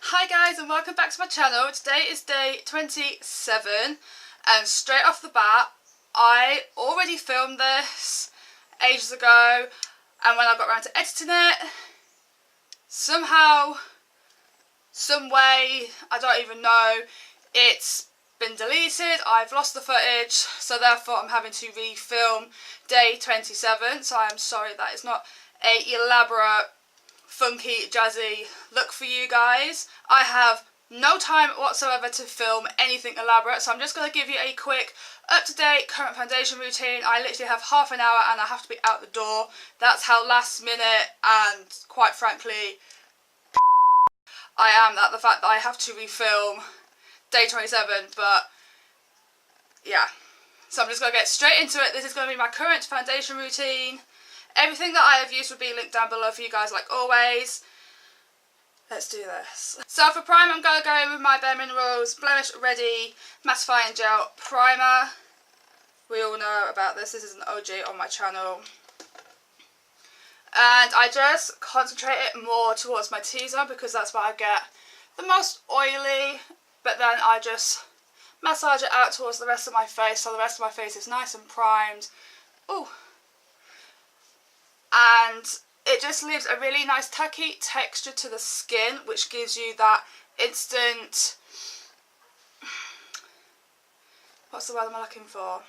Hi guys and welcome back to my channel. Today is day 27 and straight off the bat I already filmed this ages ago, and when I got around to editing it, somehow, some way, I don't even know, it's been deleted. I've lost the footage, so therefore I'm having to refilm day 27, so I am sorry that it's not a elaborate funky jazzy look for you guys. I have no time whatsoever to film anything elaborate, so I'm just going to give you a quick up-to-date current foundation routine. I literally have half an hour and I have to be out the door. That's how last minute and quite frankly I am at the fact that I have to refilm day 27, but yeah. So I'm just going to get straight into it. This is going to be my current foundation routine. Everything that I have used will be linked down below for you guys like always. Let's do this. So for primer, I'm going to go in with my Bare Minerals Blemish Ready Mattifying Gel Primer. We all know about this. This is an OG on my channel. And I just concentrate it more towards my T-zone because that's where I get the most oily. But then I just massage it out towards the rest of my face so the rest of my face is nice and primed. Ooh. And it just leaves a really nice tacky texture to the skin, which gives you that instant, what's the word am I looking for?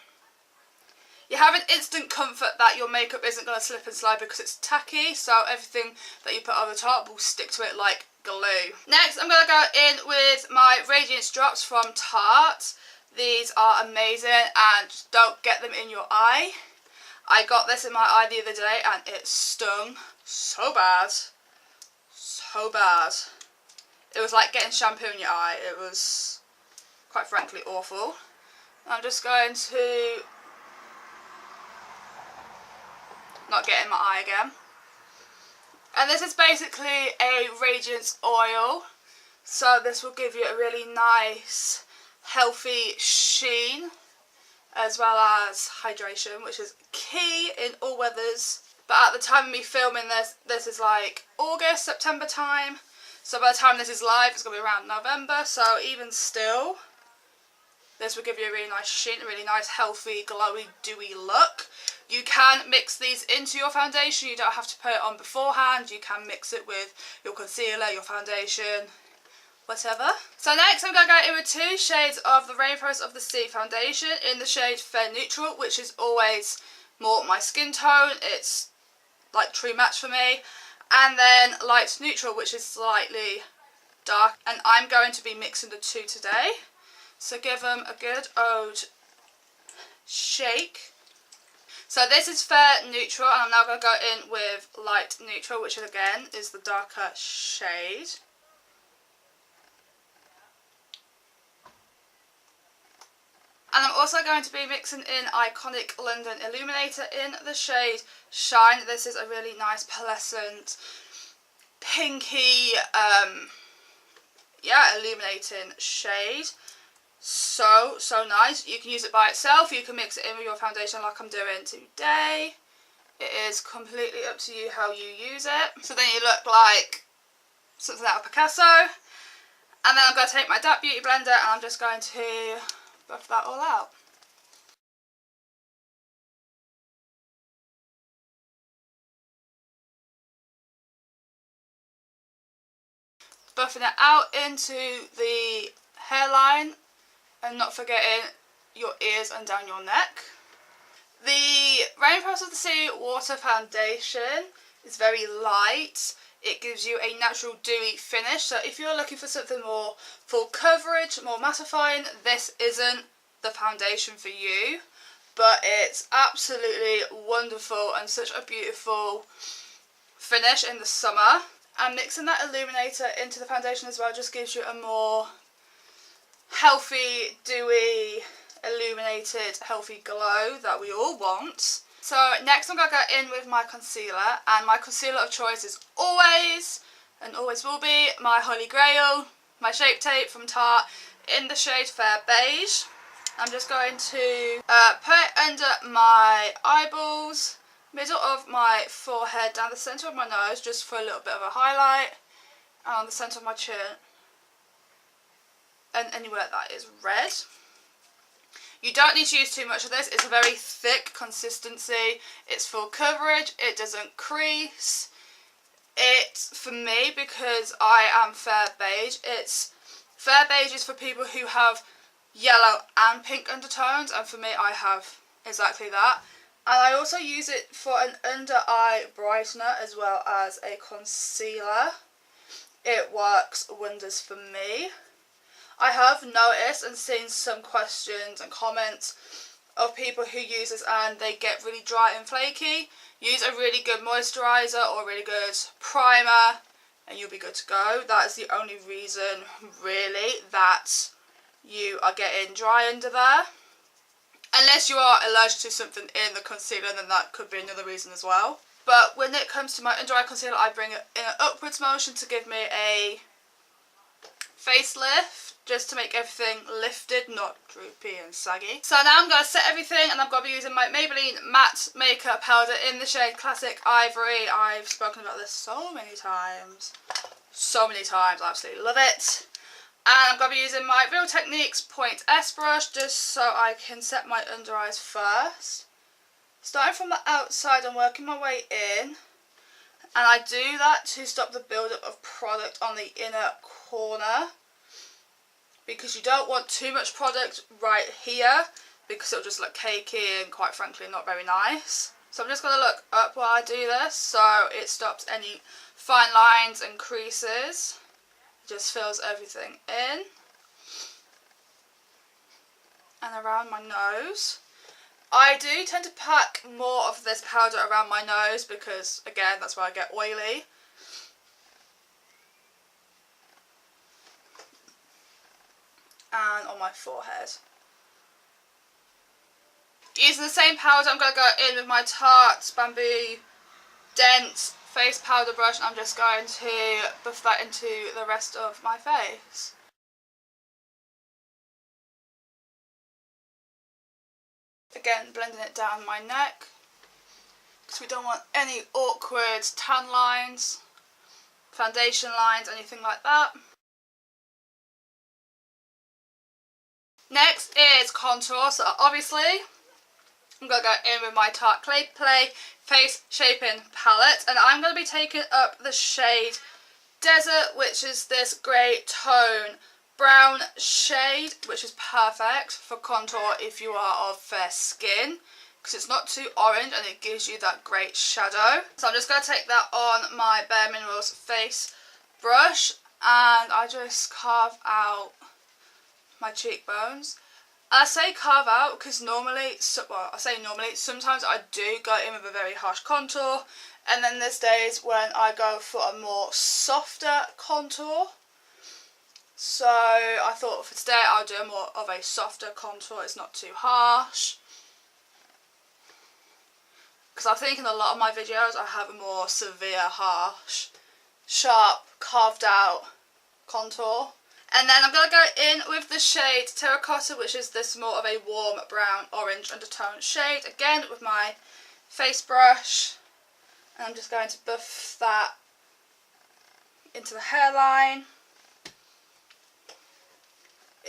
You have an instant comfort that your makeup isn't going to slip and slide because it's tacky, so everything that you put over the top will stick to it like glue. Next I'm going to go in with my Radiance Drops from Tarte. These are amazing and just don't get them in your eye. I got this in my eye the other day and it stung so bad. So bad. It was like getting shampoo in your eye. It was quite frankly awful. I'm just going to not get in my eye again. And this is basically a radiance oil. So this will give you a really nice, healthy sheen, as well as hydration, which is key in all weathers. But at the time of me filming this is like August, September time. So by the time this is live, it's going to be around November. So even still, this will give you a really nice sheen, a really nice, healthy, glowy, dewy look. You can mix these into your foundation. You don't have to put it on beforehand. You can mix it with your concealer, your foundation, whatever. So next I'm going to go in with two shades of the Rainforest of the Sea foundation in the shade Fair Neutral, which is always more my skin tone. It's like true match for me. And then Light Neutral, which is slightly dark. And I'm going to be mixing the two today. So give them a good old shake. So this is Fair Neutral, and I'm now going to go in with Light Neutral, which again is the darker shade. And I'm also going to be mixing in Iconic London Illuminator in the shade Shine. This is a really nice, pearlescent, pinky, illuminating shade. So nice. You can use it by itself. You can mix it in with your foundation like I'm doing today. It is completely up to you how you use it. So then you look like something out of Picasso. And then I'm going to take my Dark Beauty blender and I'm just going to buff that all out. Buffing it out into the hairline and not forgetting your ears and down your neck. The Rainforest of the Sea Water Foundation is very light. It gives you a natural dewy finish, so if you're looking for something more full coverage, more mattifying, this isn't the foundation for you. But it's absolutely wonderful and such a beautiful finish in the summer. And mixing that illuminator into the foundation as well just gives you a more healthy, dewy, illuminated, healthy glow that we all want. So next I'm going to go in with my concealer, and my concealer of choice is always, and always will be, my Holy Grail, my Shape Tape from Tarte in the shade Fair Beige. I'm just going to put it under my eyeballs, middle of my forehead, down the centre of my nose just for a little bit of a highlight, and on the centre of my chin. and anywhere that is red. You don't need to use too much of this. It's a very thick consistency. It's full coverage. It doesn't crease. It's, for me, because I am fair beige, fair beige is for people who have yellow and pink undertones, and for me I have exactly that. And I also use it for an under eye brightener as well as a concealer. It works wonders for me. I have noticed and seen some questions and comments of people who use this and they get really dry and flaky. Use a really good moisturiser or a really good primer and you'll be good to go. That is the only reason really that you are getting dry under there. Unless you are allergic to something in the concealer, then that could be another reason as well. But when it comes to my under eye concealer, I bring it in an upwards motion to give me a facelift, just to make everything lifted, not droopy and saggy. So now I'm going to set everything, and I'm going to be using my Maybelline Matte Maker powder in the shade Classic Ivory. I've spoken about this so many times. So many times, I absolutely love it. And I'm going to be using my Real Techniques Point S brush just so I can set my under eyes first. Starting from the outside and working my way in. And I do that to stop the build-up of product on the inner corner. Because you don't want too much product right here because it'll just look cakey and quite frankly not very nice. So I'm just going to look up while I do this so it stops any fine lines and creases. Just fills everything in and around my nose. I do tend to pack more of this powder around my nose because, again, that's where I get oily. And on my forehead. Using the same powder, I'm going to go in with my Tarte Bamboo Dense Face Powder brush, and I'm just going to buff that into the rest of my face. Again, blending it down my neck, because we don't want any awkward tan lines, foundation lines, anything like that. Next is contour, so obviously I'm going to go in with my Tarte Clay Play Face Shaping Palette, and I'm going to be taking up the shade Desert, which is this grey tone brown shade, which is perfect for contour if you are of fair skin, because it's not too orange and it gives you that great shadow. So I'm just going to take that on my Bare Minerals face brush, and I just carve out my cheekbones. I say carve out because normally, sometimes I do go in with a very harsh contour, and then there's days when I go for a more softer contour. So I thought for today I'll do more of a softer contour, it's not too harsh. Because I think in a lot of my videos I have a more severe, harsh, sharp, carved out contour. And then I'm going to go in with the shade Terracotta, which is this more of a warm brown orange undertone shade. Again with my face brush. And I'm just going to buff that into the hairline,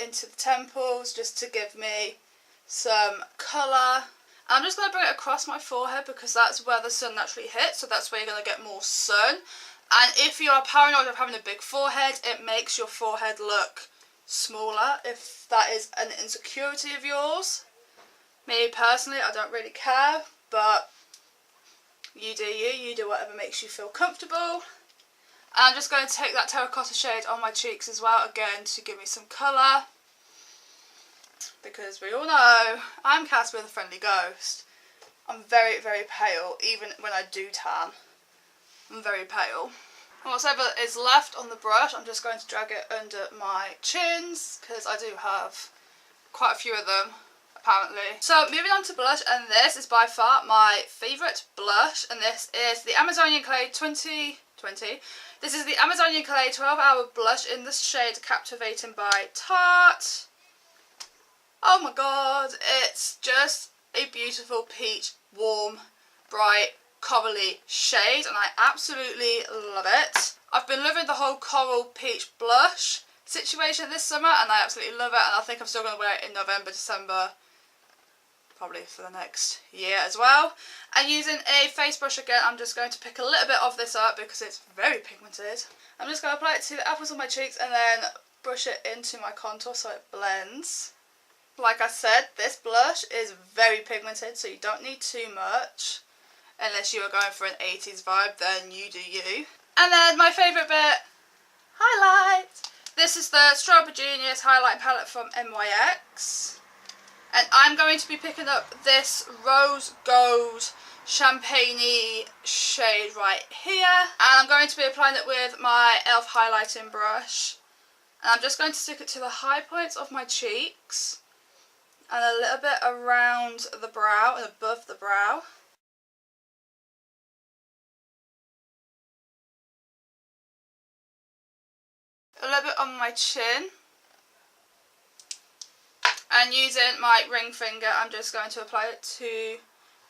into the temples, just to give me some colour. I'm just going to bring it across my forehead because that's where the sun naturally hits, so that's where you're going to get more sun. And if you are paranoid of having a big forehead, it makes your forehead look smaller if that is an insecurity of yours. Me personally, I don't really care, but you do whatever makes you feel comfortable. And I'm just going to take that terracotta shade on my cheeks as well, again to give me some colour. Because we all know, I'm cast with a friendly ghost. I'm very, very pale, even when I do tan. I'm very pale. And whatever is left on the brush, I'm just going to drag it under my chins, because I do have quite a few of them, apparently. So moving on to blush, and this is by far my favourite blush, and this is the Amazonian Clay 2020. This is the Amazonian Clay 12-Hour Blush in the shade Captivating by Tarte. Oh my god, it's just a beautiful peach, warm, bright, corally shade, and I absolutely love it. I've been loving the whole coral peach blush situation this summer, and I absolutely love it, and I think I'm still going to wear it in November, December, probably for the next year as well. And using a face brush again, I'm just going to pick a little bit of this up because it's very pigmented. I'm just going to apply it to the apples of my cheeks and then brush it into my contour so it blends. Like I said, this blush is very pigmented, so you don't need too much. Unless you are going for an 80s vibe, then you do you. And then my favourite bit, highlight. This is the Strobe Genius highlight palette from NYX. And I'm going to be picking up this Rose Gold Champagne-y shade right here. And I'm going to be applying it with my e.l.f. highlighting brush. And I'm just going to stick it to the high points of my cheeks. And a little bit around the brow and above the brow. A little bit on my chin. And using my ring finger, I'm just going to apply it to the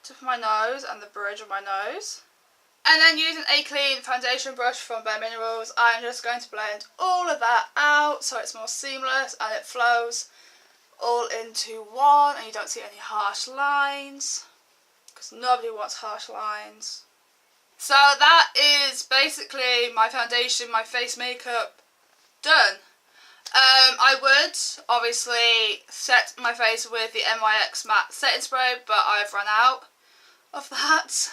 tip of my nose and the bridge of my nose. And then using a clean foundation brush from Bare Minerals, I'm just going to blend all of that out so it's more seamless and it flows all into one and you don't see any harsh lines, because nobody wants harsh lines. So that is basically my foundation, my face makeup done. I would obviously set my face with the NYX matte setting spray, but I've run out of that.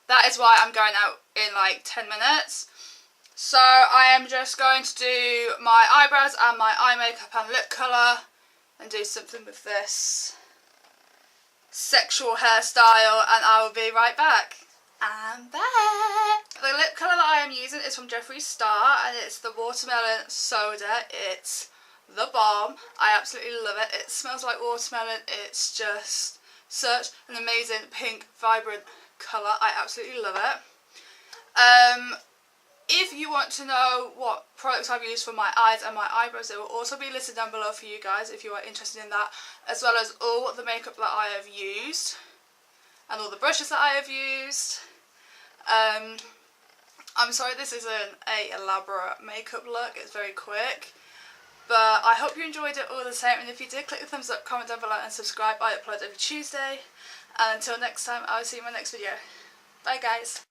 That is why I'm going out in like 10 minutes. So I am just going to do my eyebrows and my eye makeup and lip colour and do something with this sexual hairstyle, and I will be right back. I'm back! The lip colour that I am using is from Jeffree Star and it's the Watermelon Soda. It's the bomb. I absolutely love it. It smells like watermelon. It's just such an amazing pink, vibrant colour. I absolutely love it. If you want to know what products I've used for my eyes and my eyebrows, it will also be listed down below for you guys if you are interested in that, as well as all the makeup that I have used and all the brushes that I have used. I'm sorry this isn't an elaborate makeup look, it's very quick, but I hope you enjoyed it all the same, and if you did, click the thumbs up, comment down below and subscribe. I upload every Tuesday, and until next time, I will see you in my next video. Bye guys.